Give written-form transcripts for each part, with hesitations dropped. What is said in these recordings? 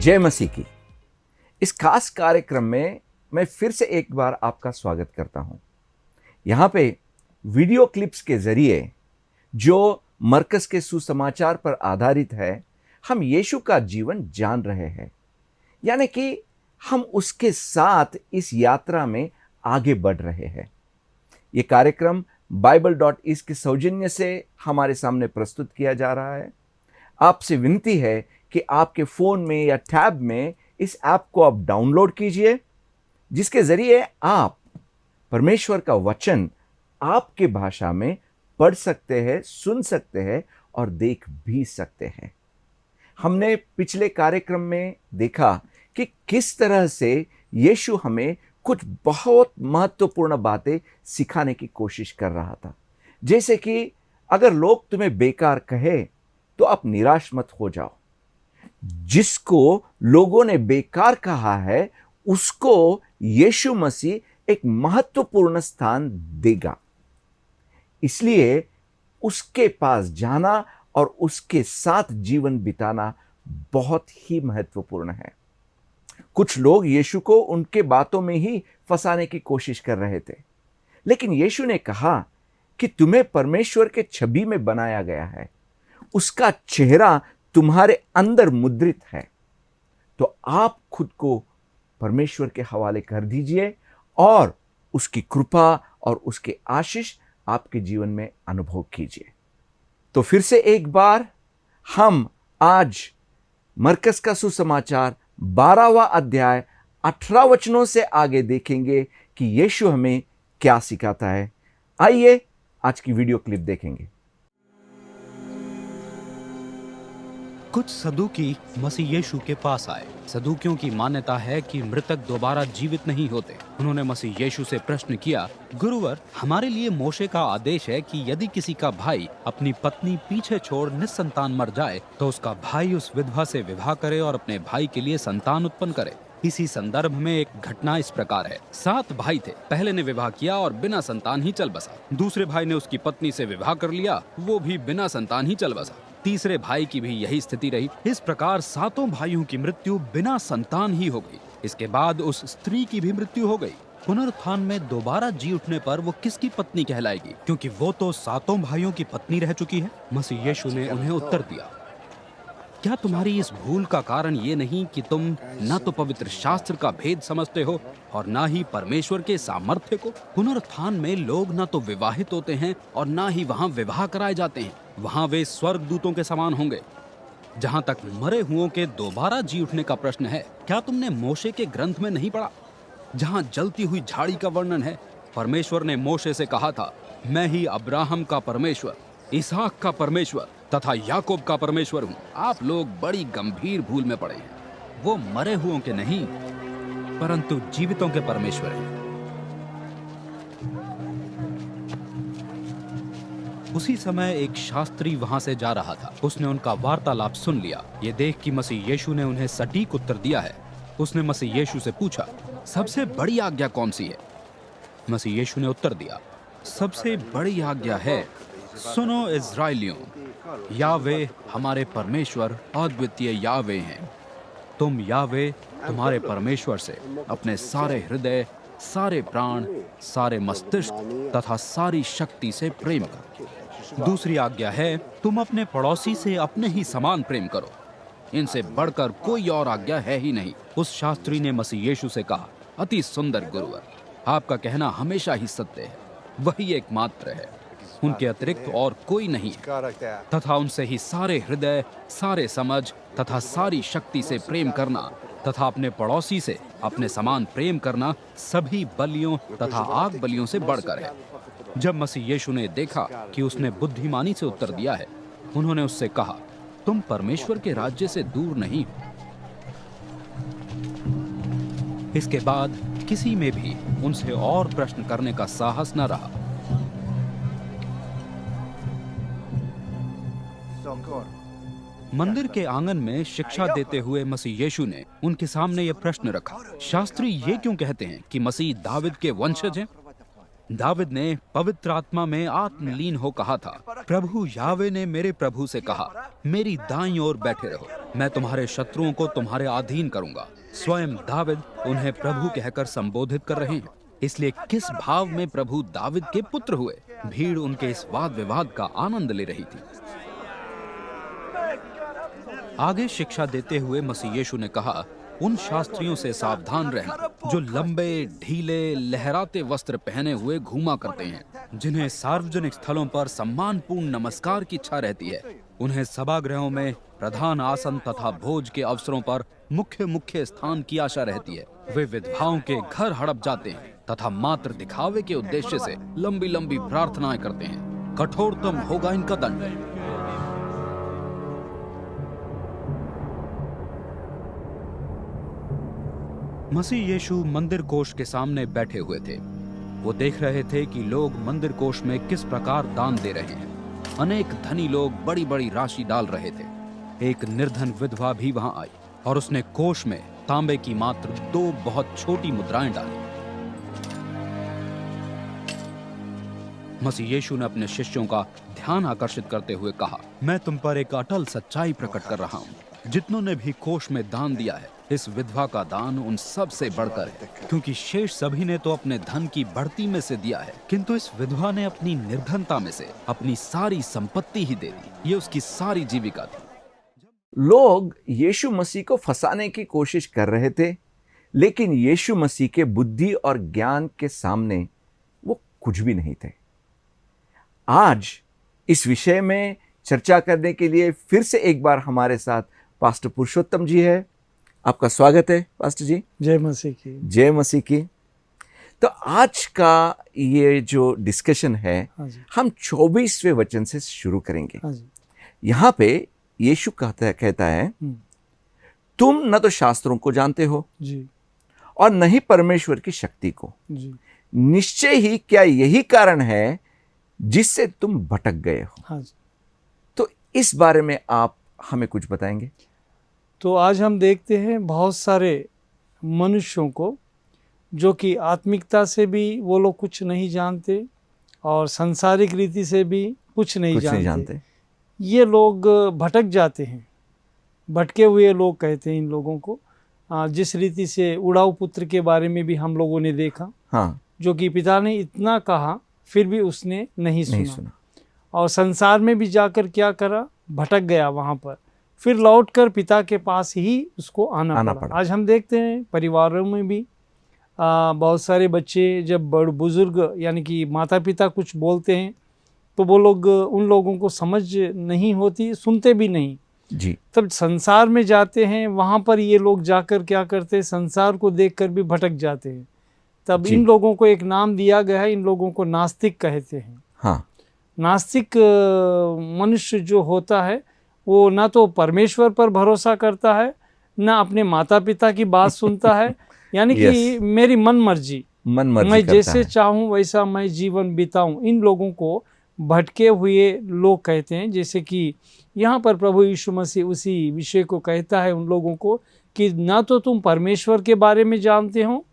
जय मसीह की। इस खास कार्यक्रम में मैं फिर से एक बार आपका स्वागत करता हूं। यहां पे वीडियो क्लिप्स के जरिए जो मरकस के सुसमाचार पर आधारित है, हम यीशु का जीवन जान रहे हैं, यानी कि हम उसके साथ इस यात्रा में आगे बढ़ रहे हैं। ये कार्यक्रम Bible.is के सौजन्य से हमारे सामने प्रस्तुत किया जा रहा है। आपसे विनती है कि आपके फोन में या टैब में इस ऐप को आप डाउनलोड कीजिए, जिसके जरिए आप परमेश्वर का वचन आपके भाषा में पढ़ सकते हैं, सुन सकते हैं और देख भी सकते हैं। हमने पिछले कार्यक्रम में देखा कि किस तरह से यीशु हमें कुछ बहुत महत्वपूर्ण बातें सिखाने की कोशिश कर रहा था। जैसे कि अगर लोग तुम्हें बेकार कहे तो आप निराश मत हो जाओ। जिसको लोगों ने बेकार कहा है, उसको यीशु मसीह एक महत्वपूर्ण स्थान देगा। इसलिए उसके पास जाना और उसके साथ जीवन बिताना बहुत ही महत्वपूर्ण है। कुछ लोग यीशु को उनके बातों में ही फंसाने की कोशिश कर रहे थे, लेकिन यीशु ने कहा कि तुम्हें परमेश्वर के छवि में बनाया गया है, उसका चेहरा तुम्हारे अंदर मुद्रित है। तो आप खुद को परमेश्वर के हवाले कर दीजिए और उसकी कृपा और उसके आशीष आपके जीवन में अनुभव कीजिए। तो फिर से एक बार हम आज मरकस का सुसमाचार 12वां अध्याय 18 वचनों से आगे देखेंगे कि यीशु हमें क्या सिखाता है। आइए आज की वीडियो क्लिप देखेंगे। कुछ सदूकी मसीह यीशु के पास आए। सदूकियों की मान्यता है कि मृतक दोबारा जीवित नहीं होते। उन्होंने मसीह यीशु से प्रश्न किया, गुरुवर, हमारे लिए मोशे का आदेश है कि यदि किसी का भाई अपनी पत्नी पीछे छोड़ निस्संतान मर जाए तो उसका भाई उस विधवा से विवाह करे और अपने भाई के लिए संतान उत्पन्न करे। इसी संदर्भ में एक घटना इस प्रकार है। 7 भाई थे। पहले ने विवाह किया और बिना संतान ही चल बसा। दूसरे भाई ने उसकी पत्नी से विवाह कर लिया, वो भी बिना संतान ही चल बसा। तीसरे भाई की भी यही स्थिति रही। इस प्रकार 7 भाइयों की मृत्यु बिना संतान ही हो गई। इसके बाद उस स्त्री की भी मृत्यु हो गई। पुनरुत्थान में दोबारा जी उठने पर वो किसकी पत्नी कहलाएगी, क्योंकि वो तो 7 भाइयों की पत्नी रह चुकी है। मसीह यीशु ने उन्हें उत्तर दिया, क्या तुम्हारी इस भूल का कारण ये नहीं कि तुम न तो पवित्र शास्त्र का भेद समझते हो और न ही परमेश्वर के सामर्थ्य को? पुनरुत्थान में लोग न तो विवाहित होते हैं और न ही वहाँ विवाह कराए जाते हैं। वहाँ वे स्वर्ग दूतों के समान होंगे। जहाँ तक मरे हुओं के दोबारा जी उठने का प्रश्न है, क्या तुमने मोशे के ग्रंथ में नहीं पढ़ा, जहाँ जलती हुई झाड़ी का वर्णन है? परमेश्वर ने मोशे से कहा था, मैं ही अब्राहम का परमेश्वर, इसहाक का परमेश्वर तथा याकूब का परमेश्वर हूँ। आप लोग बड़ी गंभीर भूल में पड़े हैं। वो मरे हुओं के नहीं, परंतु जीवितों के परमेश्वर हैं। उसी समय एक शास्त्री वहां से जा रहा था। उसने उनका वार्तालाप सुन लिया। ये देख कि मसीह यीशु ने उन्हें सटीक उत्तर दिया है। उसने मसीह यीशु से पूछा, सबसे बड़ी आज्ञा कौन सी है? मसीह यीशु ने उत्तर दिया, सबसे बड़ी आज्ञा है, सुनो इज़राइलियों, यावे हमारे परमेश्वर अद्वितीय यावे हैं। तुम यावे तुम्हारे परमेश्वर से अपने सारे हृदय, सारे प्राण, सारे मस्तिष्क तथा सारी शक्ति से प्रेम करो। दूसरी आज्ञा है, तुम अपने पड़ोसी से अपने ही समान प्रेम करो। इनसे बढ़कर कोई और आज्ञा है ही नहीं। उस शास्त्री ने मसीह यीशु से कहा, अति सुंदर गुरुवर, आपका कहना हमेशा ही सत्य है। वही एकमात्र है, उनके अतिरिक्त और कोई नहीं है। तथा उनसे ही सारे हृदय, सारे समझ तथा सारी शक्ति से प्रेम करना तथा अपने पड़ोसी से अपने समान प्रेम करना सभी बलियों तथा आग बलियों से बढ़कर है। जब मसीह यीशु ने देखा कि उसने बुद्धिमानी से उत्तर दिया है, उन्होंने उससे कहा, तुम परमेश्वर के राज्य से दूर नहीं हो। इसके बाद किसी में भी उनसे और प्रश्न करने का साहस न रहा। मंदिर के आंगन में शिक्षा देते हुए मसीह यीशु ने उनके सामने यह प्रश्न रखा, शास्त्री ये क्यों कहते हैं कि मसीह दाविद के वंशज हैं? दाविद ने पवित्र आत्मा में आत्मलीन हो कहा था, प्रभु यावे ने मेरे प्रभु से कहा, मेरी दाईं ओर बैठे रहो, मैं तुम्हारे शत्रुओं को तुम्हारे अधीन करूंगा। स्वयं दाविद उन्हें प्रभु कहकर संबोधित कर रहे हैं। इसलिए किस भाव में प्रभु दाविद के पुत्र हुए? भीड़ उनके इस वाद विवाद का आनंद ले रही थी। आगे शिक्षा देते हुए मसीह यीशु ने कहा, उन शास्त्रियों से सावधान रहना जो लंबे ढीले लहराते वस्त्र पहने हुए घूमा करते हैं, जिन्हें सार्वजनिक स्थलों पर सम्मानपूर्ण नमस्कार की इच्छा रहती है। उन्हें सभागृहों में प्रधान आसन तथा भोज के अवसरों पर मुख्य स्थान की आशा रहती है। वे विधवाओं के घर हड़प जाते हैं तथा मात्र दिखावे के उद्देश्य से लंबी लंबी प्रार्थनाएं करते हैं। कठोरतम होगा इनका दंड। मसीह यीशु मंदिर कोष के सामने बैठे हुए थे। वो देख रहे थे कि लोग मंदिर कोष में किस प्रकार दान दे रहे हैं। अनेक धनी लोग बड़ी बड़ी राशि डाल रहे थे। एक निर्धन विधवा भी वहां आई और उसने कोष में तांबे की मात्र 2 बहुत छोटी मुद्राएं डाली। मसीह यीशु ने अपने शिष्यों का ध्यान आकर्षित करते हुए कहा, मैं तुम पर एक अटल सच्चाई प्रकट कर रहा हूँ। जितनों ने भी कोष में दान दिया है, इस विधवा का दान उन सब से बढ़कर है, क्योंकि शेष सभी ने तो अपने धन की बढ़ती में से दिया है, किंतु इस विधवा ने अपनी निर्धनता में से अपनी सारी संपत्ति ही दे दी। ये उसकी सारी जीविका थी। लोग यीशु मसीह को फंसाने की कोशिश कर रहे थे, लेकिन यीशु मसीह के बुद्धि और ज्ञान के सामने वो कुछ भी नहीं थे। आज इस विषय में चर्चा करने के लिए फिर से एक बार हमारे साथ पास्टर पुरुषोत्तम जी है। आपका स्वागत है पास्टर जी। जय मसीह की। जय मसीह की। तो आज का ये जो डिस्कशन है, हम 24वें वचन से शुरू करेंगे। यहाँ पे यीशु कहता है, तुम न तो शास्त्रों को जानते हो जी, और न ही परमेश्वर की शक्ति को जी। निश्चय ही क्या यही कारण है जिससे तुम भटक गए हो। हाँ जी। तो इस बारे में आप हमें कुछ बताएंगे? तो आज हम देखते हैं बहुत सारे मनुष्यों को जो कि आत्मिकता से भी वो लोग कुछ नहीं जानते और सांसारिक रीति से भी कुछ नहीं जानते। ये लोग भटक जाते हैं। भटके हुए लोग कहते हैं इन लोगों को। जिस रीति से उड़ाऊ पुत्र के बारे में भी हम लोगों ने देखा, हाँ, जो कि पिता ने इतना कहा फिर भी उसने नहीं सुना। और संसार में भी जाकर क्या करा, भटक गया वहाँ पर, फिर लौटकर पिता के पास ही उसको आना पड़ा। आज हम देखते हैं परिवारों में भी बहुत सारे बच्चे जब बड़े बुजुर्ग यानी कि माता पिता कुछ बोलते हैं तो वो लोग उन लोगों को समझ नहीं होती, सुनते भी नहीं जी। तब संसार में जाते हैं, वहाँ पर ये लोग जाकर क्या करते हैं, संसार को देखकर भी भटक जाते हैं। तब इन लोगों को एक नाम दिया गया है, इन लोगों को नास्तिक कहते हैं। हाँ। नास्तिक मनुष्य जो होता है वो ना तो परमेश्वर पर भरोसा करता है, ना अपने माता पिता की बात सुनता है, यानी कि मेरी मन मर्जी मैं जैसे चाहूँ वैसा मैं जीवन बिताऊं। इन लोगों को भटके हुए लोग कहते हैं। जैसे कि यहाँ पर प्रभु यीशु मसीह उसी विषय को कहता है उन लोगों को कि ना तो तुम परमेश्वर के बारे में जानते हो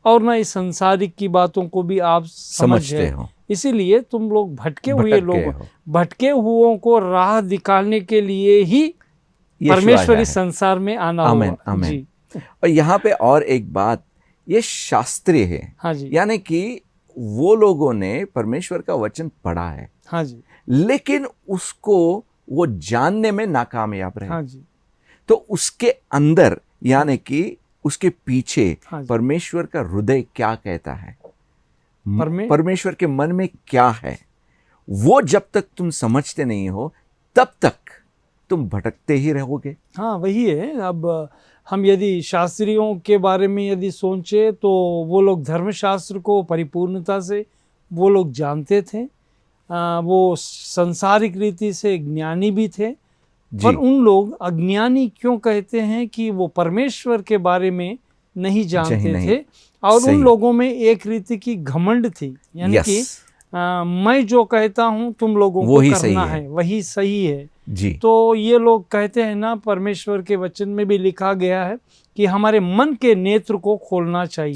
और ना इस संसारिक की बातों को भी आप समझते हो, इसीलिए तुम लोग भटके हुए लोग। भटके हुओं को राह दिखाने के लिए ही परमेश्वर इस संसार में आना होगा। जी। और यहाँ पे और एक बात, ये शास्त्रीय है। हाँ जी। यानी कि वो लोगों ने परमेश्वर का वचन पढ़ा है। हाँ जी। लेकिन उसको वो जानने में नाकामयाब रहे। हाँ जी। तो उसके अंदर यानी कि उसके पीछे परमेश्वर का हृदय क्या कहता है, परमेश्वर के मन में क्या है, वो जब तक तुम समझते नहीं हो तब तक तुम भटकते ही रहोगे। हाँ, वही है। अब हम यदि शास्त्रियों के बारे में यदि सोचे तो वो लोग धर्मशास्त्र को परिपूर्णता से वो लोग जानते थे, वो संसारिक रीति से ज्ञानी भी थे। पर उन लोग अज्ञानी क्यों कहते हैं कि वो परमेश्वर के बारे में नहीं जानते थे। और उन लोगों में एक रीति की घमंड थी, यानी कि मैं जो कहता हूँ तुम लोगों को करना है वही सही है जी। तो ये लोग कहते हैं ना, परमेश्वर के वचन में भी लिखा गया है कि हमारे मन के नेत्र को खोलना चाहिए।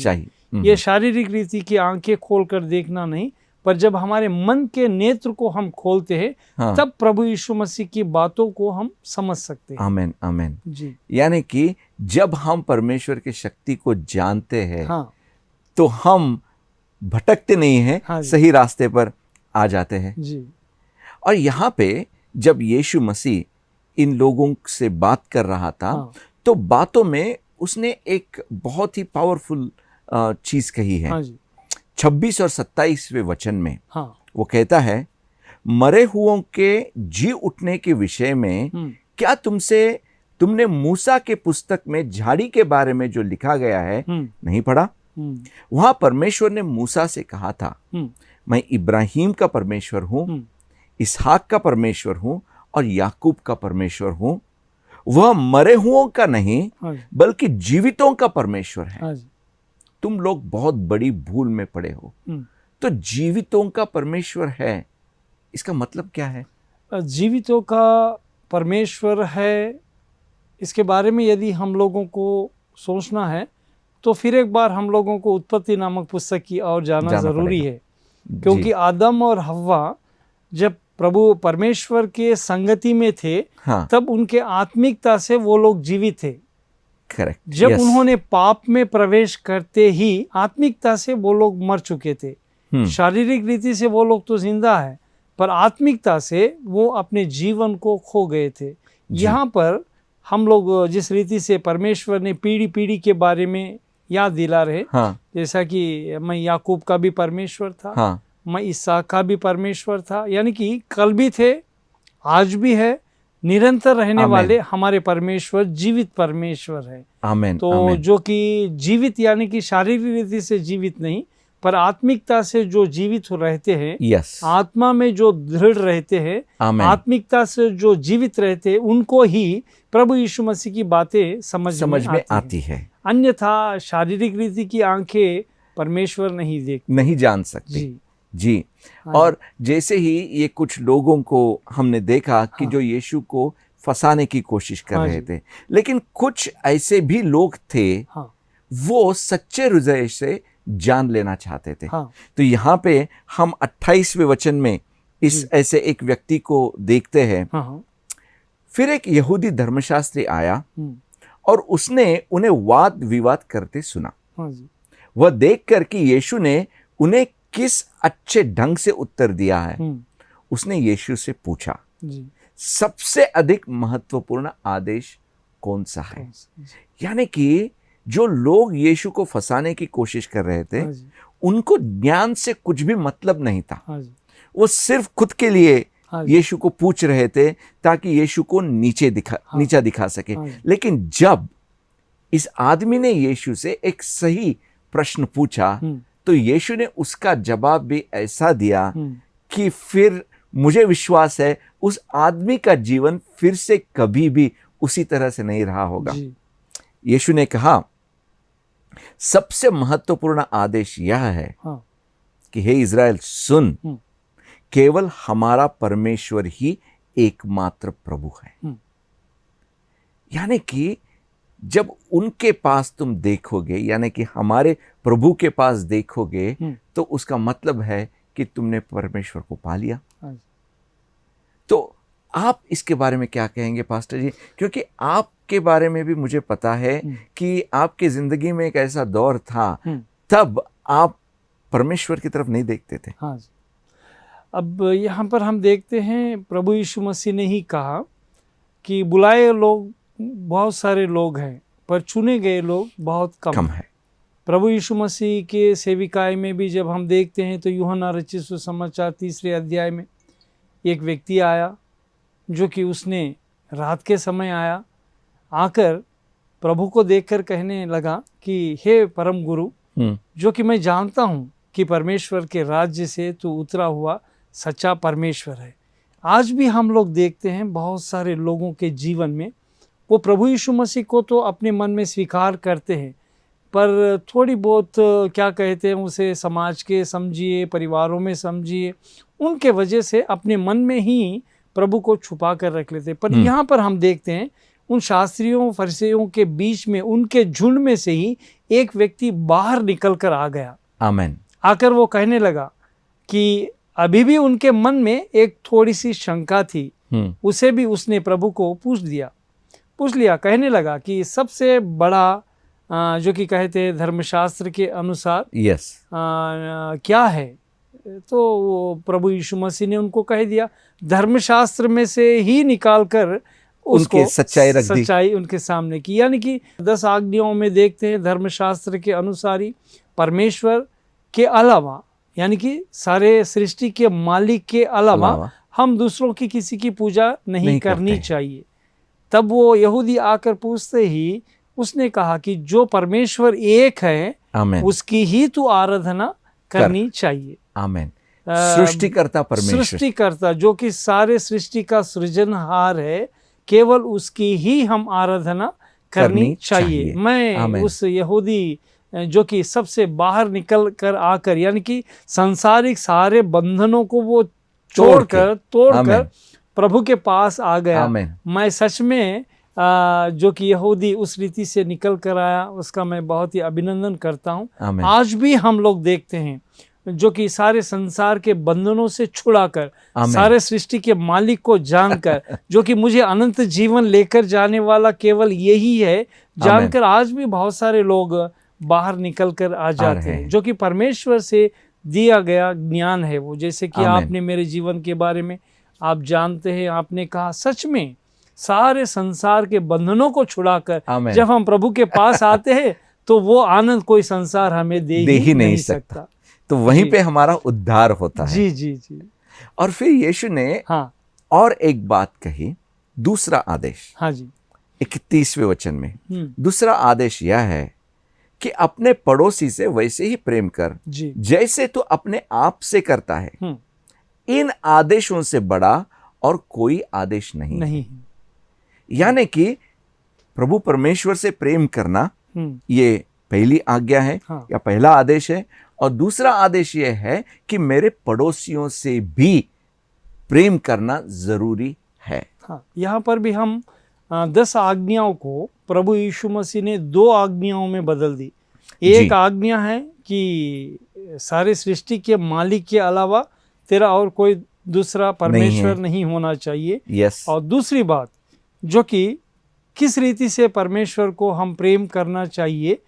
ये शारीरिक रीति की आंखें खोलकर देखना नहीं, पर जब हमारे मन के नेत्र को हम खोलते हैं, हाँ। तब प्रभु यीशु मसीह की बातों को हम समझ सकते हैं। आमेन, आमेन। जी यानी कि जब हम परमेश्वर की शक्ति को जानते हैं, हाँ तो हम भटकते नहीं हैं, हाँ जी। सही रास्ते पर आ जाते हैं। जी और यहाँ पे जब यीशु मसीह इन लोगों से बात कर रहा था, हाँ तो बातों में उसने एक बहुत ही पावरफुल चीज कही है। हाँ जी 26 और 27वें वचन में हाँ वो कहता है, मरे हुओं के जी उठने के विषय में क्या तुमने मूसा के पुस्तक में झाड़ी के बारे में जो लिखा गया है नहीं पढ़ा? वहां परमेश्वर ने मूसा से कहा था, मैं इब्राहिम का परमेश्वर हूं, इसहाक का परमेश्वर हूं और याकूब का परमेश्वर हूं। वह मरे हुओं का नहीं बल्कि जीवितों का परमेश्वर है। तुम लोग बहुत बड़ी भूल में पड़े हो। तो जीवितों का परमेश्वर है, इसका मतलब क्या है? जीवितों का परमेश्वर है, इसके बारे में यदि हम लोगों को सोचना है तो फिर एक बार हम लोगों को उत्पत्ति नामक पुस्तक की ओर जाना जरूरी है, क्योंकि आदम और हव्वा जब प्रभु परमेश्वर के संगति में थे, हाँ। तब उनके आत्मिकता से वो लोग जीवित थे। करेक्ट। जब उन्होंने पाप में प्रवेश करते ही आत्मिकता से वो लोग मर चुके थे। शारीरिक रीति से वो लोग तो जिंदा है, पर आत्मिकता से वो अपने जीवन को खो गए थे। यहाँ पर हम लोग जिस रीति से परमेश्वर ने पीढ़ी पीढ़ी के बारे में याद दिला रहे, हाँ। जैसा कि मैं याकूब का भी परमेश्वर था, हाँ। मैं इसहाक का भी परमेश्वर था, यानी कि कल भी थे, आज भी है, निरंतर रहने वाले हमारे परमेश्वर जीवित परमेश्वर है। आमेन। तो आमेन। जो कि जीवित यानी कि शारीरिक रीति से जीवित नहीं, पर आत्मिकता से जो जीवित रहते हैं, यस, आत्मा में जो दृढ़ रहते हैं, आत्मिकता से जो जीवित रहते हैं, उनको ही प्रभु यीशु मसीह की बातें समझ में आती है। अन्यथा शारीरिक रीति की आंखें परमेश्वर नहीं देखती, नहीं जान सकती। जी। और जैसे ही ये कुछ लोगों को हमने देखा कि जो यीशु को फंसाने की कोशिश कर रहे थे, लेकिन कुछ ऐसे भी लोग थे वो सच्चे हृदय से जान लेना चाहते थे। तो यहाँ पे हम 28वें वचन में इस ऐसे एक व्यक्ति को देखते हैं। फिर एक यहूदी धर्मशास्त्री आया और उसने उन्हें वाद विवाद करते सुना। वह देखकर कि यीशु ने उन्हें किस अच्छे ढंग से उत्तर दिया है, उसने यीशु से पूछा, सबसे अधिक महत्वपूर्ण आदेश कौन सा है? यानी कि जो लोग यीशु को फंसाने की कोशिश कर रहे थे, उनको ज्ञान से कुछ भी मतलब नहीं था। वो सिर्फ खुद के लिए यीशु को पूछ रहे थे ताकि यीशु को नीचा दिखा सके। लेकिन जब इस आदमी ने यीशु से एक सही प्रश्न पूछा, तो यीशु ने उसका जवाब भी ऐसा दिया कि फिर मुझे विश्वास है उस आदमी का जीवन फिर से कभी भी उसी तरह से नहीं रहा होगा। यीशु ने कहा, सबसे महत्वपूर्ण आदेश यह है कि हे इज़राइल सुन, केवल हमारा परमेश्वर ही एकमात्र प्रभु है। यानी कि जब उनके पास तुम देखोगे, यानी कि हमारे प्रभु के पास देखोगे, तो उसका मतलब है कि तुमने परमेश्वर को पा लिया। तो आप इसके बारे में क्या कहेंगे पास्टर जी? क्योंकि आपके बारे में भी मुझे पता है कि आपकी जिंदगी में एक ऐसा दौर था, तब आप परमेश्वर की तरफ नहीं देखते थे। हाँ जी। अब यहाँ पर हम देखते हैं प्रभु यीशु मसीह ने ही कहा कि बुलाए लोग बहुत सारे लोग हैं, पर चुने गए लोग बहुत कम है। प्रभु यीशु मसीह के सेविकाई में भी जब हम देखते हैं तो यूहन्ना रचित सुसमाचार 3 अध्याय में एक व्यक्ति आया, जो कि उसने रात के समय आकर प्रभु को देखकर कहने लगा कि हे परम गुरु, जो कि मैं जानता हूँ कि परमेश्वर के राज्य से तू उतरा हुआ सच्चा परमेश्वर है। आज भी हम लोग देखते हैं बहुत सारे लोगों के जीवन में वो प्रभु यीशु मसीह को तो अपने मन में स्वीकार करते हैं, पर थोड़ी बहुत क्या कहते हैं उसे, समाज के समझिए, परिवारों में समझिए, उनके वजह से अपने मन में ही प्रभु को छुपा कर रख लेते। पर यहाँ पर हम देखते हैं उन शास्त्रियों फरीसियों के बीच में, उनके झुंड में से ही एक व्यक्ति बाहर निकल कर आ गया। आमेन। आकर वो कहने लगा कि अभी भी उनके मन में एक थोड़ी सी शंका थी, उसे भी उसने प्रभु को पूछ लिया। कहने लगा कि सबसे बड़ा जो कि कहते हैं धर्मशास्त्र के अनुसार क्या है। तो वो प्रभु यीशु मसीह ने उनको कह दिया, धर्मशास्त्र में से ही निकाल कर उसको सच्चाई उनके सामने की। यानी कि 10 आज्ञाओं में देखते हैं धर्मशास्त्र के अनुसार ही परमेश्वर के अलावा, यानी कि सारे सृष्टि के मालिक के अलावा हम दूसरों की किसी की पूजा नहीं करनी चाहिए। तब वो यहूदी आकर पूछते ही उसने कहा कि जो परमेश्वर एक है, उसकी ही तू आराधना करनी चाहिए। आमेन। सृष्टिकर्ता परमेश्वर, सृष्टिकर्ता जो कि सारे सृष्टि का सृजनहार है, केवल उसकी ही हम आराधना करनी चाहिए। मैं उस यहूदी जो कि सबसे बाहर निकल कर आकर, यानी कि सांसारिक सारे बंधनों को वो तोड़कर प्रभु के पास आ गया। मैं सच में जो कि यहूदी उस रीति से निकल कर आया, उसका मैं बहुत ही अभिनंदन करता हूँ। आज भी हम लोग देखते हैं जो कि सारे संसार के बंधनों से छुड़ाकर, सारे सृष्टि के मालिक को जानकर, जो कि मुझे अनंत जीवन लेकर जाने वाला केवल यही है, जानकर आज भी बहुत सारे लोग बाहर निकल कर आ जाते हैं। जो कि परमेश्वर से दिया गया ज्ञान है वो। जैसे कि आपने मेरे जीवन के बारे में आप जानते हैं, आपने कहा सच में सारे संसार के बंधनों को छुड़ाकर जब हम प्रभु के पास आते हैं तो वो आनंद कोई संसार हमें दे ही नहीं सकता। तो वहीं पे हमारा उद्धार होता है। जी। और फिर यीशु ने और एक बात कही, दूसरा आदेश। 31वें वचन में दूसरा आदेश यह है कि अपने पड़ोसी से वैसे ही प्रेम कर जैसे तू अपने आप से करता है। इन आदेशों से बड़ा और कोई आदेश नहीं। यानी कि प्रभु परमेश्वर से प्रेम करना ये पहली आज्ञा है या पहला आदेश है। और दूसरा आदेश यह है कि मेरे पड़ोसियों से भी प्रेम करना जरूरी है। यहाँ पर भी हम 10 आज्ञाओं को प्रभु यीशु मसीह ने 2 आज्ञाओं में बदल दी। एक आज्ञा है कि सारे सृष्टि के मालिक के अलावा तेरा और कोई दूसरा परमेश्वर नहीं होना चाहिए। और दूसरी बात जो कि किस रीति से परमेश्वर को हम प्रेम करना चाहिए,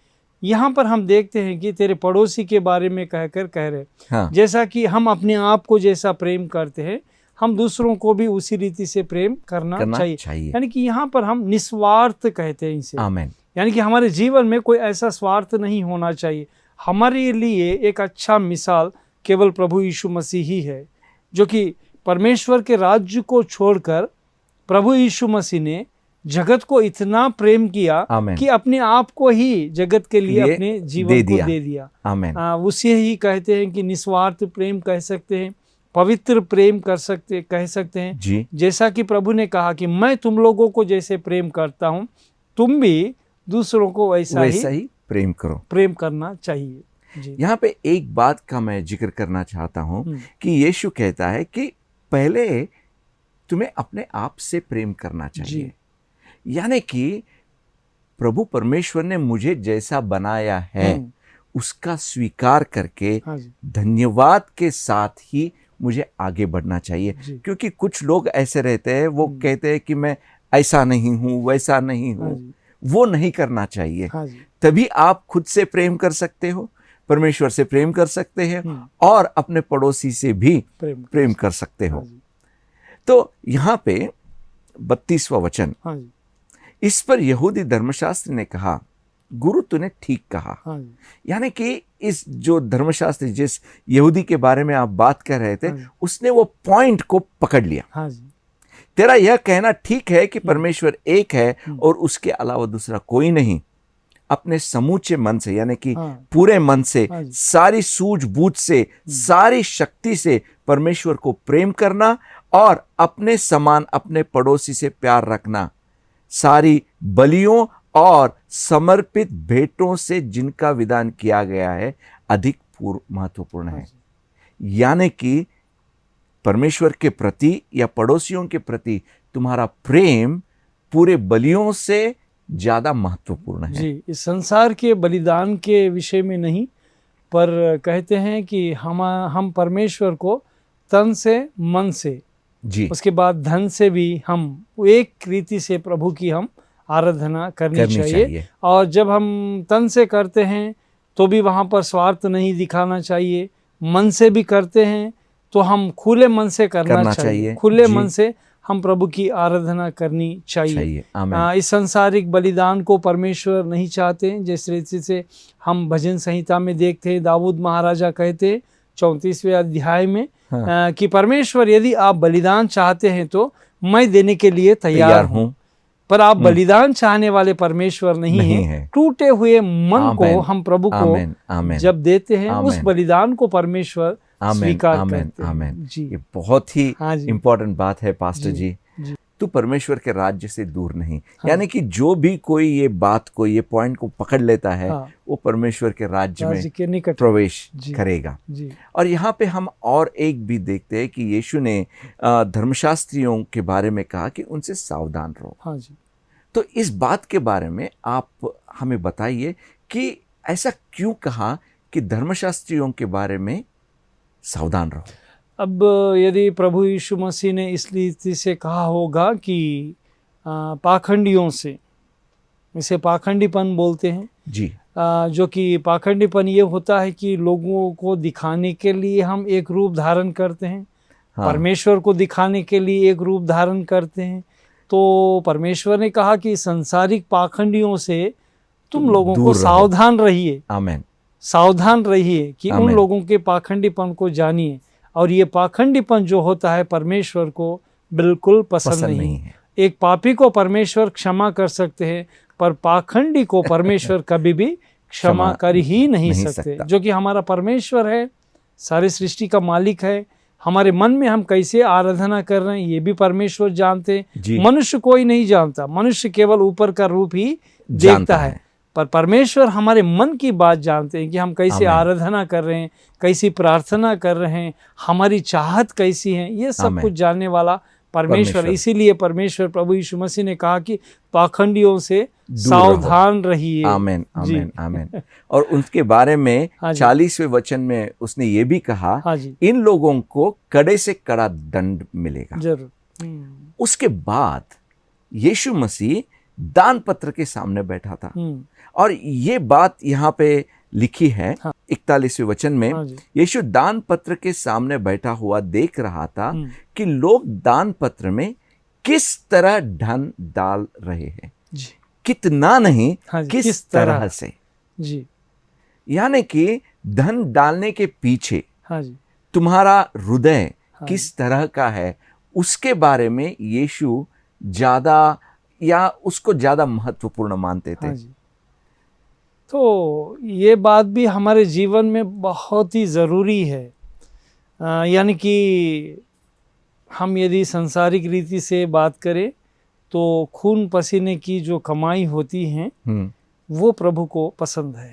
यहाँ पर हम देखते हैं कि तेरे पड़ोसी के बारे में कह रहे जैसा कि हम अपने आप को जैसा प्रेम करते हैं, हम दूसरों को भी उसी रीति से प्रेम करना चाहिए। यानी कि यहाँ पर हम निस्वार्थ कहते हैं इसे। यानी कि हमारे जीवन में कोई ऐसा स्वार्थ नहीं होना चाहिए। हमारे लिए एक अच्छा मिसाल केवल प्रभु यीशु मसीह ही है, जो कि परमेश्वर के राज्य को छोड़कर प्रभु यीशु मसीह ने जगत को इतना प्रेम किया कि अपने आप को ही जगत के लिए अपने जीवन को दे दिया। उसे ही कहते हैं कि निस्वार्थ प्रेम कह सकते हैं, पवित्र प्रेम कह सकते हैं। जैसा कि प्रभु ने कहा कि मैं तुम लोगों को जैसे प्रेम करता हूँ, तुम भी दूसरों को वैसा ही प्रेम करो। प्रेम करना चाहिए। यहाँ पे एक बात का मैं जिक्र करना चाहता हूँ कि यीशु कहता है कि पहले तुम्हें अपने आप से प्रेम करना चाहिए। यानी कि प्रभु परमेश्वर ने मुझे जैसा बनाया है उसका स्वीकार करके धन्यवाद के साथ ही मुझे आगे बढ़ना चाहिए। क्योंकि कुछ लोग ऐसे रहते हैं, वो कहते हैं कि मैं ऐसा नहीं हूँ, वैसा नहीं हूँ। वो नहीं करना चाहिए। तभी आप खुद से प्रेम कर सकते हो, परमेश्वर से प्रेम कर सकते हैं और अपने पड़ोसी से भी प्रेम कर सकते हो। तो यहाँ पे 32वां वचन, इस पर यहूदी धर्मशास्त्र ने कहा, गुरु तूने ठीक कहा। यानी कि इस जो धर्मशास्त्र जिस यहूदी के बारे में आप बात कर रहे थे, उसने वो पॉइंट को पकड़ लिया। तेरा यह कहना ठीक है कि परमेश्वर एक है और उसके अलावा दूसरा कोई नहीं। अपने समूचे मन से, यानी कि पूरे मन से, सारी सूझबूझ से, सारी शक्ति से परमेश्वर को प्रेम करना और अपने समान अपने पड़ोसी से प्यार रखना, सारी बलियों और समर्पित भेंटों से जिनका विधान किया गया है, अधिक महत्वपूर्ण है। यानी कि परमेश्वर के प्रति या पड़ोसियों के प्रति तुम्हारा प्रेम पूरे बलियों से ज्यादा महत्वपूर्ण है। जी, इस संसार के बलिदान के विषय में नहीं, पर कहते हैं कि हम परमेश्वर को तन से, मन से, जी, उसके बाद धन से भी हम एक रीति से प्रभु की हम आराधना करनी चाहिए। और जब हम तन से करते हैं तो भी वहाँ पर स्वार्थ नहीं दिखाना चाहिए, मन से भी करते हैं तो हम खुले मन से करना चाहिए। खुले मन से हम प्रभु की आराधना करनी चाहिए। इस सांसारिक बलिदान को परमेश्वर नहीं चाहते। जिस रीति से हम भजन संहिता में देखते हैं, दाऊद महाराजा कहते 34वें अध्याय में कि परमेश्वर यदि आप बलिदान चाहते हैं तो मैं देने के लिए तैयार हूँ, पर आप बलिदान चाहने वाले परमेश्वर नहीं हैं। टूटे हुए मन को हम प्रभु को जब देते हैं, उस बलिदान को परमेश्वर स्वीकार करते हैं। जी, ये बहुत ही इम्पोर्टेंट बात है पास्टर जी। तू परमेश्वर के राज्य से दूर नहीं, यानी कि जो भी कोई ये बात को, ये पॉइंट को पकड़ लेता है, वो परमेश्वर के राज्य में प्रवेश करेगा। और यहाँ पे हम और एक भी देखते हैं कि यीशु ने धर्मशास्त्रियों के बारे में कहा कि उनसे सावधान रहो। हाँ जी। तो इस बात के बारे में आप हमें बताइए कि ऐसा क्यों कहा कि धर्मशास्त्रियों के बारे में सावधान रहो। अब यदि प्रभु यीशु मसीह ने इस रीति से कहा होगा कि पाखंडियों से, इसे पाखंडीपन बोलते हैं जी, जो कि पाखंडीपन ये होता है कि लोगों को दिखाने के लिए हम एक रूप धारण करते हैं, परमेश्वर को दिखाने के लिए एक रूप धारण करते हैं। तो परमेश्वर ने कहा कि संसारिक पाखंडियों से तुम लोगों को सावधान रहिए। आमीन। सावधान रहिए कि उन लोगों के पाखंडीपन को जानिए। और ये पाखंडीपन जो होता है परमेश्वर को बिल्कुल पसंद नहीं है। एक पापी को परमेश्वर क्षमा कर सकते हैं, पर पाखंडी को परमेश्वर कभी भी क्षमा कर ही नहीं सकते। जो कि हमारा परमेश्वर है, सारी सृष्टि का मालिक है। हमारे मन में हम कैसे आराधना कर रहे हैं ये भी परमेश्वर जानते हैं। मनुष्य कोई नहीं जानता, मनुष्य केवल ऊपर का रूप ही देखता है, पर परमेश्वर हमारे मन की बात जानते हैं कि हम कैसे आराधना कर रहे हैं, कैसी प्रार्थना कर रहे हैं, हमारी चाहत कैसी है, ये सब कुछ जानने वाला परमेश्वर। इसीलिए परमेश्वर प्रभु यीशु मसीह ने कहा कि पाखंडियों से सावधान रहिए। आमीन, आमीन, आमीन। और उनके बारे में 40वें वचन में उसने ये भी कहा, इन लोगों को कड़े से कड़ा दंड मिलेगा। जरूर। उसके बाद यीशु मसीह दान पत्र के सामने बैठा था, और ये बात यहाँ पे लिखी है 41वें वचन में। यीशु दान पत्र के सामने बैठा हुआ देख रहा था कि लोग दान पत्र में किस तरह धन डाल रहे हैं, कितना नहीं, किस तरह से। यानी कि धन डालने के पीछे तुम्हारा हृदय किस तरह का है, उसके बारे में यीशु ज्यादा या उसको ज्यादा महत्वपूर्ण मानते थे। तो ये बात भी हमारे जीवन में बहुत ही ज़रूरी है। यानी कि हम यदि सांसारिक रीति से बात करें तो खून पसीने की जो कमाई होती है वो प्रभु को पसंद है।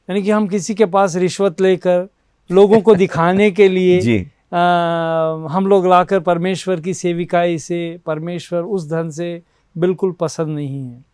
यानी कि हम किसी के पास रिश्वत लेकर लोगों को दिखाने के लिए हम लोग लाकर परमेश्वर की सेविकाई से, परमेश्वर उस धन से बिल्कुल पसंद नहीं है।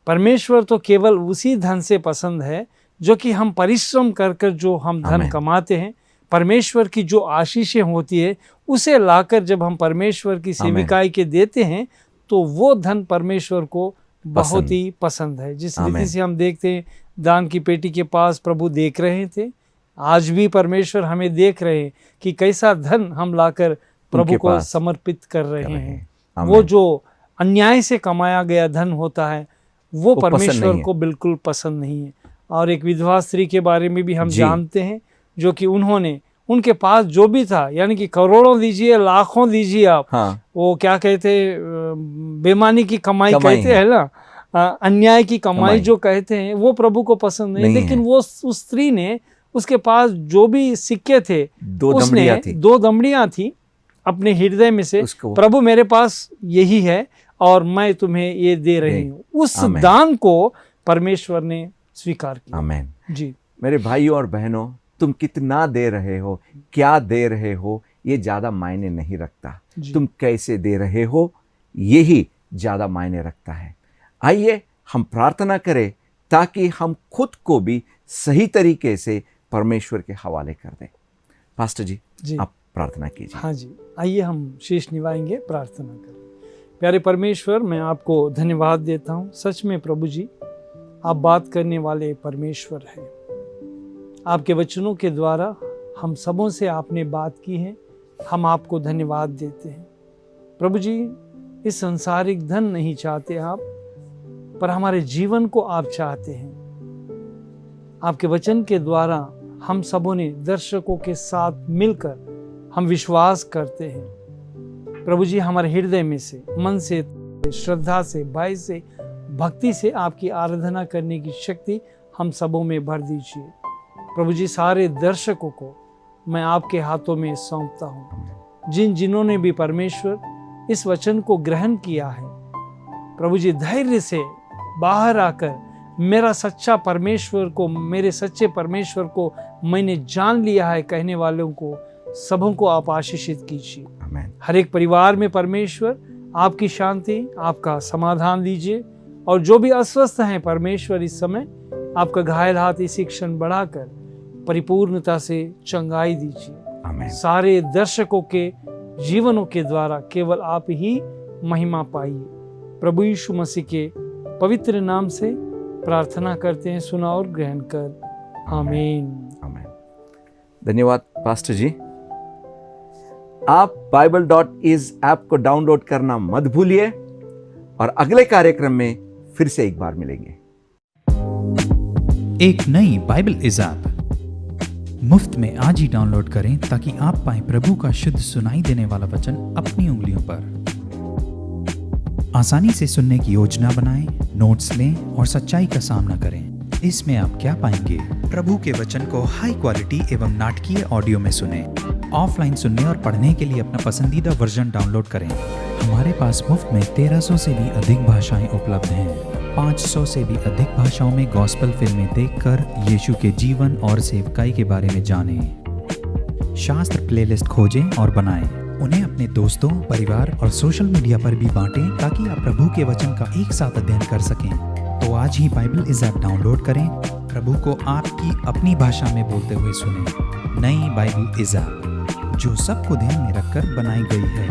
परमेश्वर तो केवल उसी धन से पसंद है जो कि हम परिश्रम कर कर जो हम धन कमाते हैं, परमेश्वर की जो आशीषें होती है उसे लाकर जब हम परमेश्वर की सेविकाई के देते हैं तो वो धन परमेश्वर को बहुत ही पसंद है। जिस रीति से हम देखते हैं दान की पेटी के पास प्रभु देख रहे थे, आज भी परमेश्वर हमें देख रहे हैं कि कैसा धन हम लाकर प्रभु को समर्पित कर रहे हैं। वो जो अन्याय से कमाया गया धन होता है वो परमेश्वर को बिल्कुल पसंद नहीं है। और एक विधवा स्त्री के बारे में भी हम जानते हैं जो कि उन्होंने, उनके पास जो भी था, यानी कि करोड़ों दीजिए, लाखों दीजिए आप, वो क्या कहते, बेईमानी की कमाई कहते हैं ना, अन्याय की कमाई जो कहते हैं, वो प्रभु को पसंद नहीं। लेकिन वो उस स्त्री ने, उसके पास जो भी सिक्के थे, उसने 2 दमड़ियां थी अपने हृदय में से, प्रभु मेरे पास यही है और मैं तुम्हें ये दे रही हूँ। उस दान को परमेश्वर ने स्वीकार किया। आमीन। जी मेरे भाइयों और बहनों, तुम कितना दे रहे हो, क्या दे रहे हो, ये ज्यादा मायने नहीं रखता। तुम कैसे दे रहे हो यही ज्यादा मायने रखता है। आइए हम प्रार्थना करें ताकि हम खुद को भी सही तरीके से परमेश्वर के हवाले कर दें। पास्टर जी, जी। आप प्रार्थना कीजिए। हाँ जी, आइए हम शीश निभाएंगे, प्रार्थना करें। प्यारे परमेश्वर, मैं आपको धन्यवाद देता हूँ। सच में प्रभु जी, आप बात करने वाले परमेश्वर हैं। आपके वचनों के द्वारा हम सबों से आपने बात की है, हम आपको धन्यवाद देते हैं। प्रभु जी, इस संसारिक धन नहीं चाहते आप, पर हमारे जीवन को आप चाहते हैं। आपके वचन के द्वारा हम सबों ने दर्शकों के साथ मिलकर हम विश्वास करते हैं। प्रभु जी, हमारे हृदय में से, मन से, श्रद्धा से, भय से, भक्ति से आपकी आराधना करने की शक्ति हम सबों में भर दीजिए। प्रभु जी, सारे दर्शकों को मैं आपके हाथों में सौंपता हूँ। जिन्होंने भी परमेश्वर इस वचन को ग्रहण किया है, प्रभु जी, धैर्य से बाहर आकर मेरा सच्चा परमेश्वर को, मेरे सच्चे परमेश्वर को मैंने जान लिया है कहने वालों को, सबों को आप आशीषित कीजिए। हर एक परिवार में परमेश्वर आपकी शांति, आपका समाधान दीजिए। और जो भी अस्वस्थ हैं परमेश्वर, इस समय आपका घायल हाथ इसी क्षण बढ़ाकर परिपूर्णता से चंगाई दीजिए। सारे दर्शकों के जीवनों के द्वारा केवल आप ही महिमा पाइए। प्रभु यीशु मसीह के पवित्र नाम से प्रार्थना करते हैं, सुना और ग्रहण कर। आमीन। आमीन। धन्यवाद पास्टर जी। आप bible.is ऐप को डाउनलोड करना मत भूलिए और अगले कार्यक्रम में फिर से एक बार मिलेंगे। एक नई बाइबल इज़ ऐप मुफ्त में आज ही डाउनलोड करें ताकि आप पाएं प्रभु का शुद्ध सुनाई देने वाला वचन अपनी उंगलियों पर। आसानी से सुनने की योजना बनाएं, नोट्स लें और सच्चाई का सामना करें। इसमें आप क्या पाएंगे? प्रभु के वचन को हाई क्वालिटी एवं नाटकीय ऑडियो में सुने। ऑफलाइन सुनने और पढ़ने के लिए अपना पसंदीदा वर्जन डाउनलोड करें। हमारे पास मुफ्त में 1300 से भी अधिक भाषाएं उपलब्ध हैं। 500 से भी अधिक भाषाओं में गॉस्पेल फिल्में देखकर यीशु के जीवन और सेवकाई के बारे में जानें। शास्त्र प्लेलिस्ट खोजें और बनाएं। उन्हें अपने दोस्तों, परिवार और सोशल मीडिया पर भी बांटें ताकि आप प्रभु के वचन का एक साथ अध्ययन कर सकें। तो आज ही बाइबल इज़ ऐप डाउनलोड करें, प्रभु को आपकी अपनी भाषा में बोलते हुए सुनें। नई बाइबल इज़ ऐप जो सबको ध्यान में रखकर बनाई गई है।